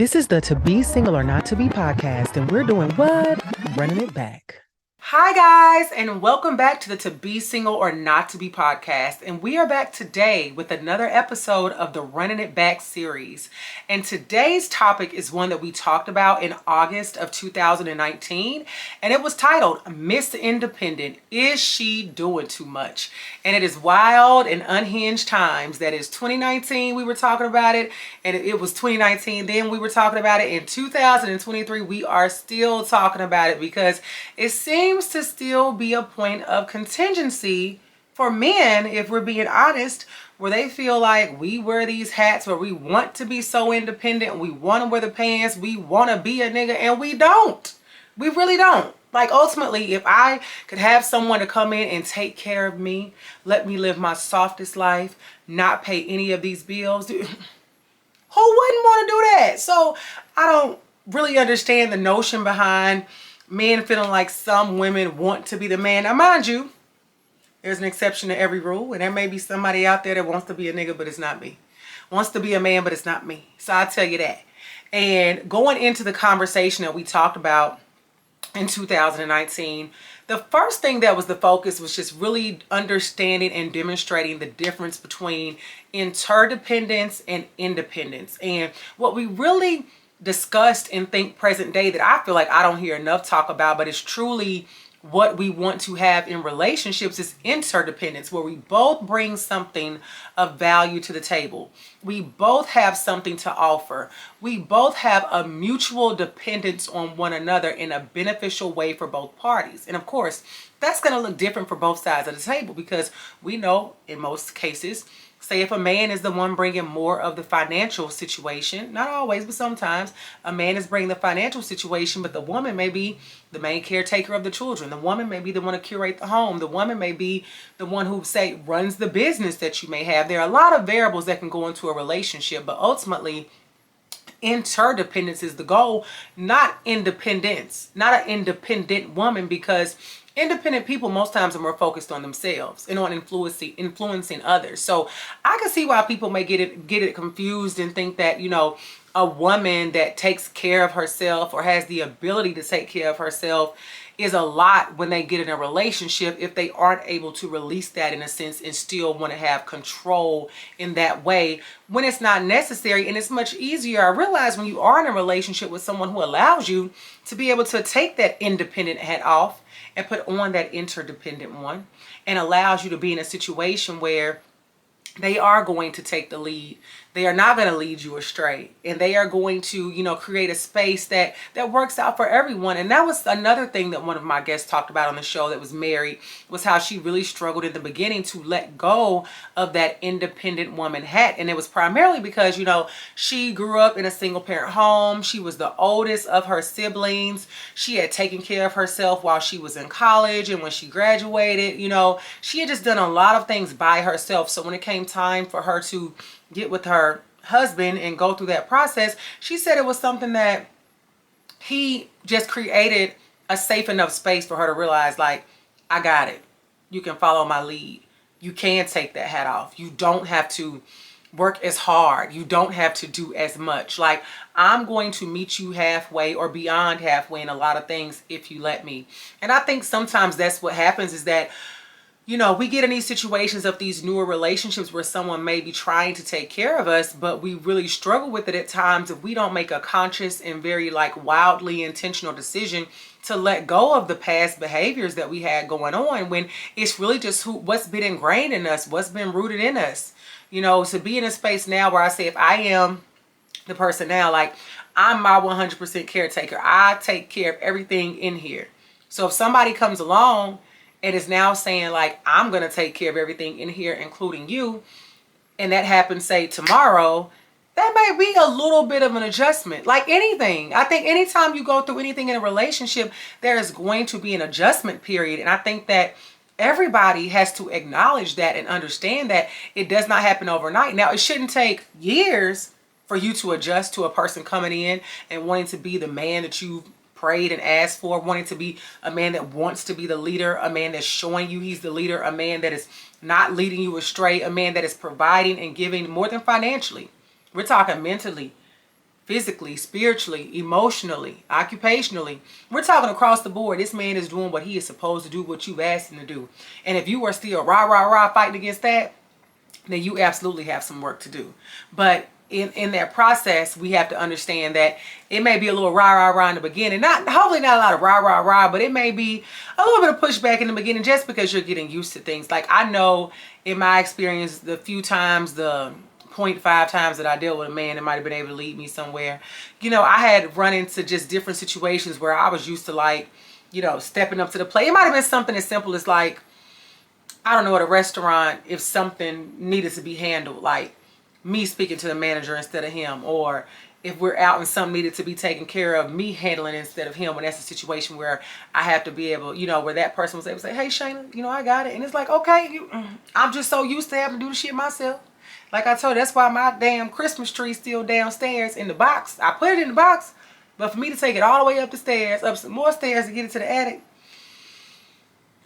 This is the To Be Single or Not to Be podcast, and we're doing what? Running it back. Hi guys, and welcome back to the To Be Single or Not to Be podcast. And we are back today with another episode of the Running It Back series. And today's topic is one that we talked about in August of 2019, and it was titled Miss Independent, Is She Doing Too Much? And it is wild and unhinged times. That is 2019 we were talking about it, and it was 2019 then we were talking about it. In 2023 we are still talking about it because it seems to still be a point of contingency for men, if we're being honest, where they feel like we wear these hats where we want to be so independent, we want to wear the pants, we want to be a nigga, and we don't. We really don't. Like, ultimately, if I could have someone to come in and take care of me, let me live my softest life, not pay any of these bills, dude, who wouldn't want to do that? So I don't really understand the notion behind men feeling like some women want to be the man. Now, mind you, there's an exception to every rule, and there may be somebody out there that wants to be a nigga, but it's not me. Wants to be a man, but it's not me. So I'll tell you that. And going into the conversation that we talked about in 2019, the first thing that was the focus was just really understanding and demonstrating the difference between interdependence and independence. And what we really discussed in Think Present Day that I feel like I don't hear enough talk about, but it's truly what we want to have in relationships, is interdependence, where we both bring something of value to the table. We both have something to offer. We both have a mutual dependence on one another in a beneficial way for both parties. And of course, that's going to look different for both sides of the table, because we know in most cases, say if a man is the one bringing more of the financial situation, not always, but sometimes a man is bringing the financial situation, but the woman may be the main caretaker of the children. The woman may be the one to curate the home. The woman may be the one who, say, runs the business that you may have. There are a lot of variables that can go into a relationship, but ultimately, interdependence is the goal, not independence, not an independent woman, because independent people most times are more focused on themselves and on influencing others. So I can see why people may get it confused and think that, you know, a woman that takes care of herself or has the ability to take care of herself is a lot when they get in a relationship, if they aren't able to release that in a sense and still want to have control in that way when it's not necessary. And it's much easier, I realize, when you are in a relationship with someone who allows you to be able to take that independent hat off and put on that interdependent one, and allows you to be in a situation where they are going to take the lead. They are not going to lead you astray, and they are going to, you know, create a space that works out for everyone. And that was another thing that one of my guests talked about on the show that was married, was how she really struggled in the beginning to let go of that independent woman hat. And it was primarily because, you know, she grew up in a single parent home. She was the oldest of her siblings. She had taken care of herself while she was in college, and when she graduated, you know, she had just done a lot of things by herself. So when it came time for her to get with her husband and go through that process, she said it was something that he just created a safe enough space for her to realize, like, I got it. You can follow my lead. You can take that hat off. You don't have to work as hard. You don't have to do as much. Like, I'm going to meet you halfway or beyond halfway in a lot of things if you let me. And I think sometimes that's what happens, is that, you know, we get in these situations of these newer relationships where someone may be trying to take care of us, but we really struggle with it at times if we don't make a conscious and very, like, wildly intentional decision to let go of the past behaviors that we had going on, when it's really just what's been ingrained in us, what's been rooted in us. You know, to be in a space now where I say, if I am the person now, like, I'm my 100% caretaker. I take care of everything in here. So if somebody comes along and is now saying, like, I'm going to take care of everything in here, including you, and that happens, say, tomorrow, that may be a little bit of an adjustment. Like anything, I think anytime you go through anything in a relationship, there is going to be an adjustment period. And I think that everybody has to acknowledge that and understand that it does not happen overnight. Now, it shouldn't take years for you to adjust to a person coming in and wanting to be the man that you've prayed and asked for, wanting to be a man that wants to be the leader, a man that's showing you he's the leader, a man that is not leading you astray, a man that is providing and giving more than financially. We're talking mentally, physically, spiritually, emotionally, occupationally. We're talking across the board. This man is doing what he is supposed to do, what you've asked him to do. And if you are still fighting against that, then you absolutely have some work to do. But in that process, we have to understand that it may be a little in the beginning. Hopefully not a lot of but it may be a little bit of pushback in the beginning just because you're getting used to things. Like I know in my experience, the 0.5 times that I dealt with a man that might have been able to lead me somewhere, I had run into just different situations where I was used to like, stepping up to the plate. It might have been something as simple as like, I don't know, at a restaurant, if something needed to be handled, like me speaking to the manager instead of him, or if we're out and something needed to be taken care of, me handling instead of him, when that's a situation where I have to be able, where that person was able to say, hey, Shayna, I got it. And it's like, okay, I'm just so used to having to do the shit myself. Like I told you, that's why my damn Christmas tree still downstairs in the box. I put it in the box, but for me to take it all the way up the stairs, up some more stairs to get it to the attic,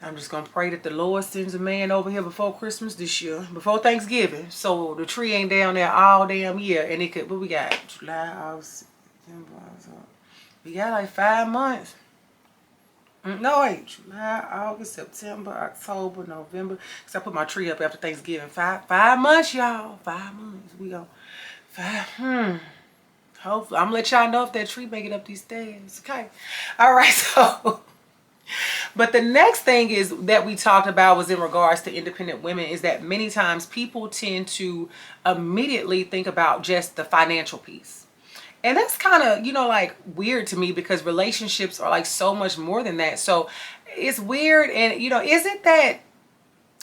I'm just going to pray that the Lord sends a man over here before Christmas this year, before Thanksgiving, so the tree ain't down there all damn year. And it could, what we got? July, August, September, October. We got like 5 months. No, wait. July, August, September, October, November. Because I put my tree up after Thanksgiving. Five months, y'all. 5 months. We go. Hopefully. I'm going to let y'all know if that tree make it up these stairs. Okay. All right, so... But the next thing is that we talked about was in regards to independent women, is that many times people tend to immediately think about just the financial piece. And that's kind of, like weird to me, because relationships are like so much more than that. So it's weird. And, is it that,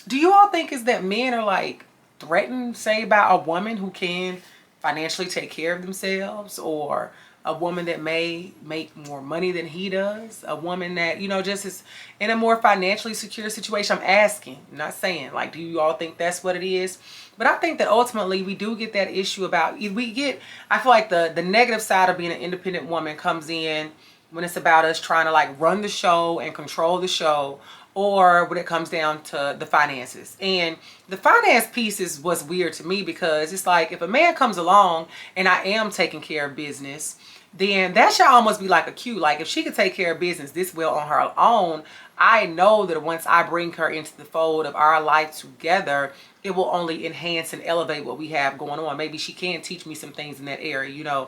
do you all think is that men are like threatened, say, by a woman who can financially take care of themselves, or a woman that may make more money than he does, a woman that, just is in a more financially secure situation? I'm asking, I'm not saying, like, do you all think that's what it is? But I think that ultimately we do get that issue about, I feel like the negative side of being an independent woman comes in when it's about us trying to like run the show and control the show, or when it comes down to the finances. And the finance piece was weird to me, because it's like, if a man comes along and I am taking care of business, then that should almost be like a cue. Like, if she could take care of business this well on her own, I know that once I bring her into the fold of our life together, it will only enhance and elevate what we have going on. Maybe she can teach me some things in that area,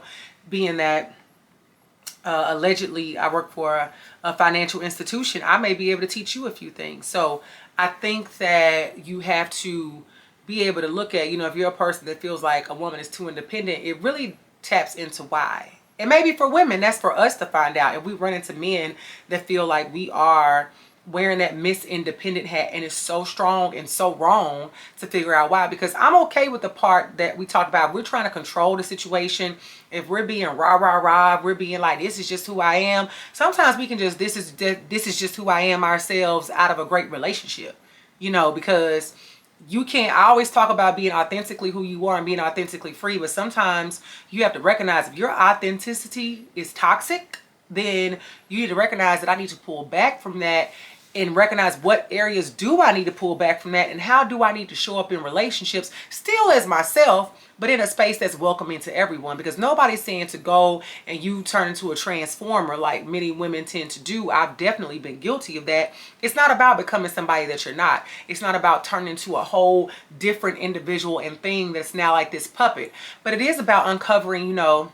being that allegedly I work for a financial institution, I may be able to teach you a few things. So I think that you have to be able to look at, if you're a person that feels like a woman is too independent, it really taps into why. And maybe for women, that's for us to find out. If we run into men that feel like we are wearing that Miss Independent hat and it's so strong and so wrong, to figure out why. Because I'm okay with the part that we talked about. We're trying to control the situation. If we're being we're being like, this is just who I am. Sometimes we can just, this is just who I am ourselves out of a great relationship, because you can't. I always talk about being authentically who you are and being authentically free, but sometimes you have to recognize if your authenticity is toxic, then you need to recognize that I need to pull back from that, and recognize what areas do I need to pull back from that, and how do I need to show up in relationships still as myself, but in a space that's welcoming to everyone. Because nobody's saying to go and you turn into a transformer like many women tend to do. I've definitely been guilty of that. It's not about becoming somebody that you're not. It's not about turning into a whole different individual and thing that's now like this puppet. But it is about uncovering, how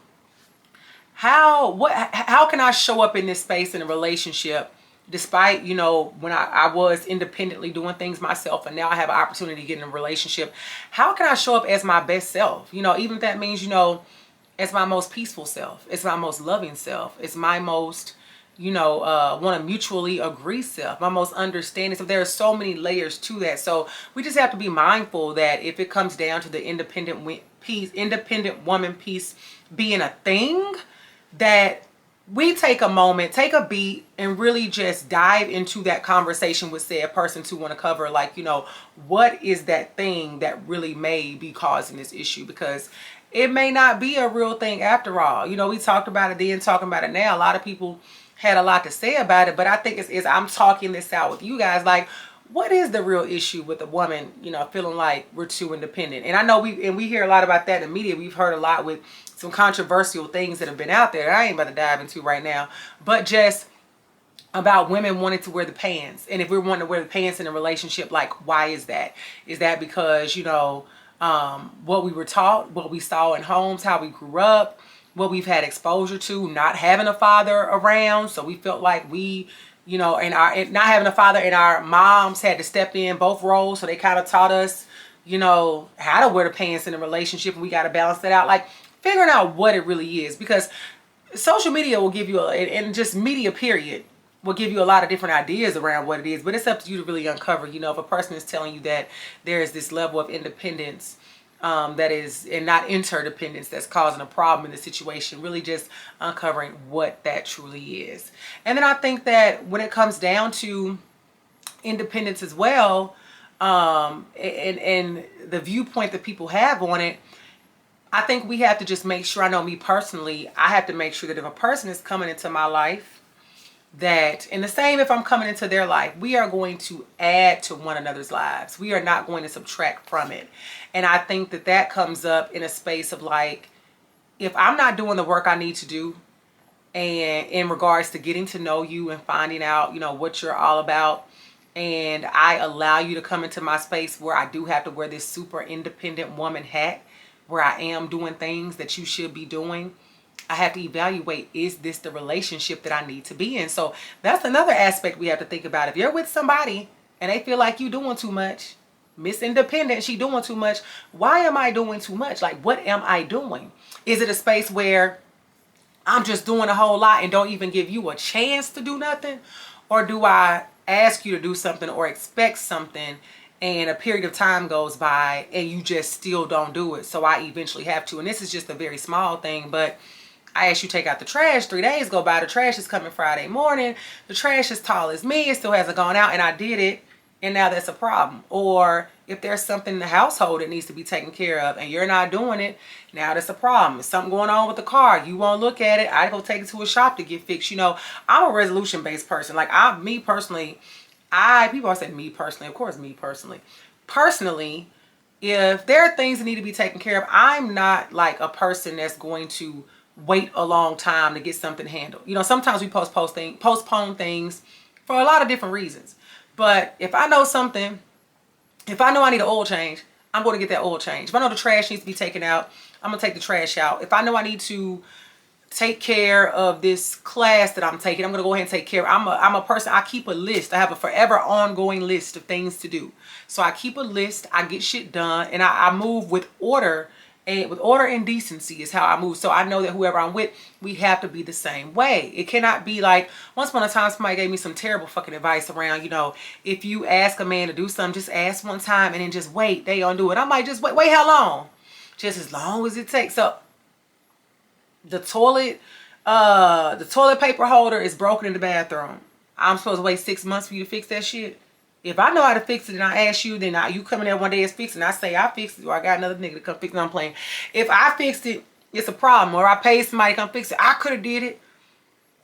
can I show up in this space in a relationship, despite, when I was independently doing things myself, and now I have an opportunity to get in a relationship. How can I show up as my best self? Even if that means, as my most peaceful self, it's my most loving self, it's my most, want to mutually agree self, my most understanding self. There are so many layers to that. So we just have to be mindful that if it comes down to the independent woman piece being a thing, that we take a moment, take a beat, and really just dive into that conversation with said person to want to cover, like, what is that thing that really may be causing this issue? Because it may not be a real thing after all. We talked about it then, talking about it now. A lot of people had a lot to say about it, but I think it's I'm talking this out with you guys. Like, what is the real issue with a woman, feeling like we're too independent? And I know we hear a lot about that in the media. We've heard a lot with some controversial things that have been out there that I ain't about to dive into right now, but just about women wanting to wear the pants. And if we're wanting to wear the pants in a relationship, like, why is that? Is that because, you know, what we were taught, what we saw in homes, how we grew up, what we've had exposure to, not having a father around, so we felt like we, you know, and not having a father, and our moms had to step in both roles, so they kind of taught us, you know, how to wear the pants in a relationship, and we got to balance that out. Like, figuring out what it really is, because social media will give you and just media period will give you a lot of different ideas around what it is, but it's up to you to really uncover, you know, if a person is telling you that there is this level of independence that is, and not interdependence, that's causing a problem in the situation, really just uncovering what that truly is. And then I think that when it comes down to independence as well, and the viewpoint that people have on it, I think we have to just make sure, I know me personally, I have to make sure that if a person is coming into my life, that, and the same if I'm coming into their life, we are going to add to one another's lives. We are not going to subtract from it. And I think that that comes up in a space of like, if I'm not doing the work I need to do, and in regards to getting to know you and finding out, you know, what you're all about, and I allow you to come into my space where I do have to wear this super independent woman hat, where I am doing things that you should be doing, I have to evaluate, is this the relationship that I need to be in? So that's another aspect we have to think about. If you're with somebody and they feel like you doing too much, Miss Independent, she doing too much, why am I doing too much? Like, what am I doing? Is it a space where I'm just doing a whole lot and don't even give you a chance to do nothing? Or do I ask you to do something or expect something, and a period of time goes by and you just still don't do it, so I eventually have to? And this is just a very small thing, but I asked you to take out the trash, 3 days go by, the trash is coming Friday morning, the trash is tall as me, it still hasn't gone out, and I did it, and now that's a problem. Or if there's something in the household that needs to be taken care of and you're not doing it, now that's a problem. If something going on with the car, you won't look at it, I go take it to a shop to get fixed. You know, I'm a resolution based person. Like, me personally, people always say me personally, of course me personally, if there are things that need to be taken care of, I'm not like a person that's going to wait a long time to get something handled. You know, sometimes we postpone things for a lot of different reasons. But if I know something, if I know I need an oil change, I'm going to get that oil change. If I know the trash needs to be taken out, I'm going to take the trash out. If I know I need to take care of this class that I'm taking, I'm going to go ahead and take care of it. I'm a person, I keep a list. I have a forever ongoing list of things to do. So I keep a list, I get shit done, and I move with order. And with order and decency is how I move. So I know that whoever I'm with, we have to be the same way. It cannot be like, once upon a time, somebody gave me some terrible fucking advice around, you know, if you ask a man to do something, just ask one time and then just wait. They don't do it. I'm like, just wait how long? Just as long as it takes. So the toilet paper holder is broken in the bathroom. I'm supposed to wait 6 months for you to fix that shit? If I know how to fix it and I ask you, then you come in there one day and fix it, and I say I fixed it, or I got another nigga to come fix it, I'm playing. If I fixed it, it's a problem. Or I paid somebody to come fix it, I could have did it.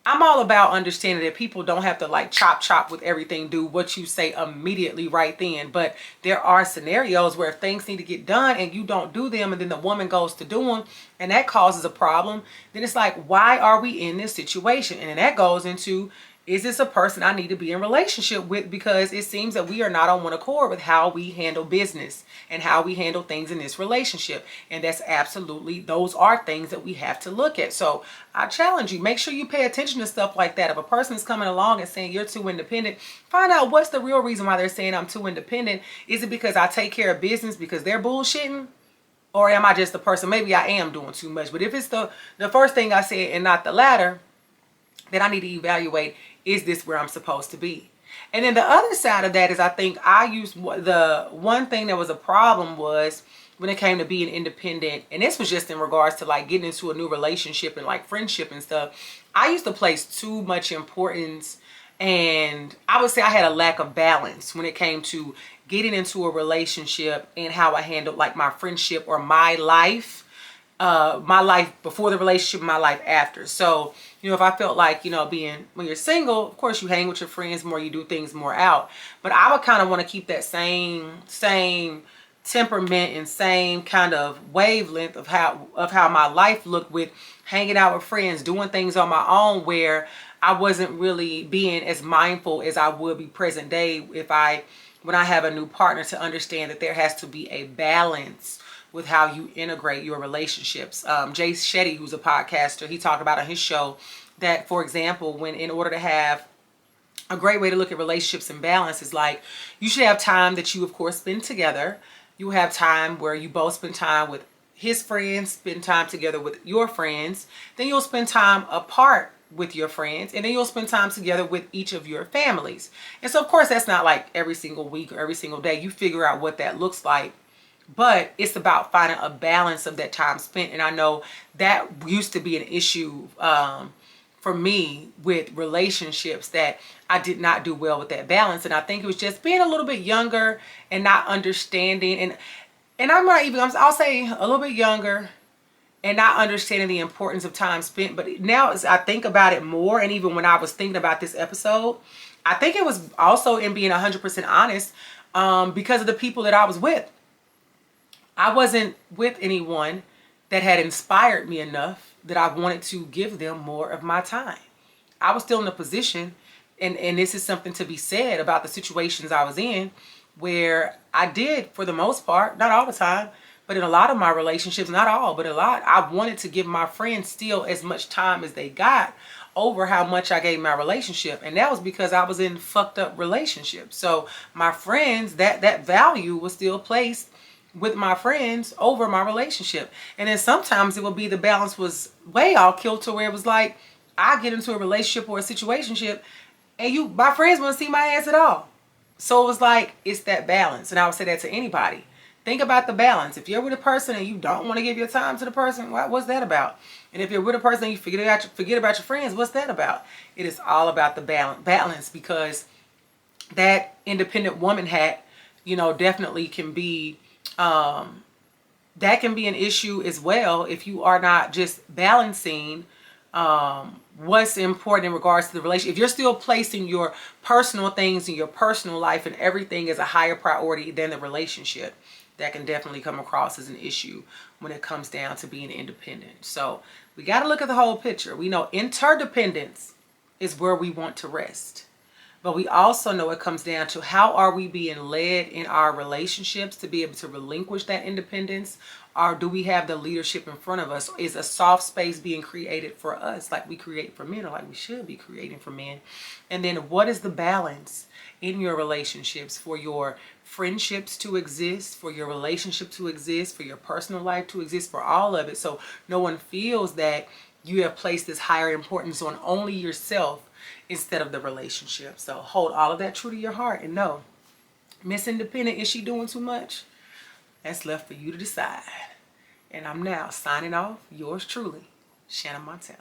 I'm all about understanding that people don't have to like chop with everything, do what you say immediately right then. But there are scenarios where if things need to get done and you don't do them, and then the woman goes to do them and that causes a problem, then it's like, why are we in this situation? And then that goes into, is this a person I need to be in relationship with? Because it seems that we are not on one accord with how we handle business and how we handle things in this relationship. And that's absolutely, those are things that we have to look at. So I challenge you, make sure you pay attention to stuff like that. If a person is coming along and saying you're too independent, find out what's the real reason why they're saying I'm too independent. Is it because I take care of business because they're bullshitting? Or am I just the person, maybe I am doing too much? But if it's the first thing I said and not the latter, then I need to evaluate, is this where I'm supposed to be? And then the other side of that is, I think I used, the one thing that was a problem was when it came to being independent, and this was just in regards to like getting into a new relationship and like friendship and stuff. I used to place too much importance, and I would say I had a lack of balance when it came to getting into a relationship and how I handled like my friendship or my life before the relationship, my life after. So, you know, if I felt like, you know, when you're single, of course you hang with your friends more, you do things more out. But I would kind of want to keep that same temperament and same kind of wavelength of how my life looked with hanging out with friends, doing things on my own, where I wasn't really being as mindful as I would be present day when I have a new partner, to understand that there has to be a balance with how you integrate your relationships. Jay Shetty, who's a podcaster, he talked about on his show that, for example, when in order to have a great way to look at relationships and balance is like, you should have time that you of course spend together. You have time where you both spend time with his friends, spend time together with your friends. Then you'll spend time apart with your friends, and then you'll spend time together with each of your families. And so of course that's not like every single week or every single day. You figure out what that looks like, but it's about finding a balance of that time spent. And I know that used to be an issue for me with relationships, that I did not do well with that balance. And I think it was just being a little bit younger and not understanding, and I'll say a little bit younger and not understanding the importance of time spent. But now as I think about it more, and even when I was thinking about this episode, I think it was also in being 100% honest, because of the people that I was with. I wasn't with anyone that had inspired me enough that I wanted to give them more of my time. I was still in a position, and this is something to be said about the situations I was in, where I did, for the most part, not all the time, but in a lot of my relationships, not all, but a lot, I wanted to give my friends still as much time as they got over how much I gave my relationship. And that was because I was in fucked up relationships. So my friends, that value was still placed with my friends over my relationship. And then sometimes it would be the balance was way off kilter, where it was like, I get into a relationship or a situationship and my friends wouldn't see my ass at all. So it was like, it's that balance. And I would say that to anybody. Think about the balance. If you're with a person and you don't want to give your time to the person, what's that about? And if you're with a person and you forget about your friends, what's that about? It is all about the balance, because that independent woman hat, definitely can be, that can be an issue as well if you are not just balancing what's important in regards to the relationship. If you're still placing your personal things in your personal life and everything is a higher priority than the relationship, that can definitely come across as an issue when it comes down to being independent. So we got to look at the whole picture. We know interdependence is where we want to rest. But we also know it comes down to, how are we being led in our relationships to be able to relinquish that independence? Or do we have the leadership in front of us? Is a soft space being created for us like we create for men, or like we should be creating for men? And then what is the balance in your relationships for your friendships to exist, for your relationship to exist, for your personal life to exist, for all of it, so no one feels that you have placed this higher importance on only yourself instead of the relationship. So hold all of that true to your heart, and know, Miss Independent, is she doing too much? That's left for you to decide. And I'm now signing off. Yours truly, Shannon Montana.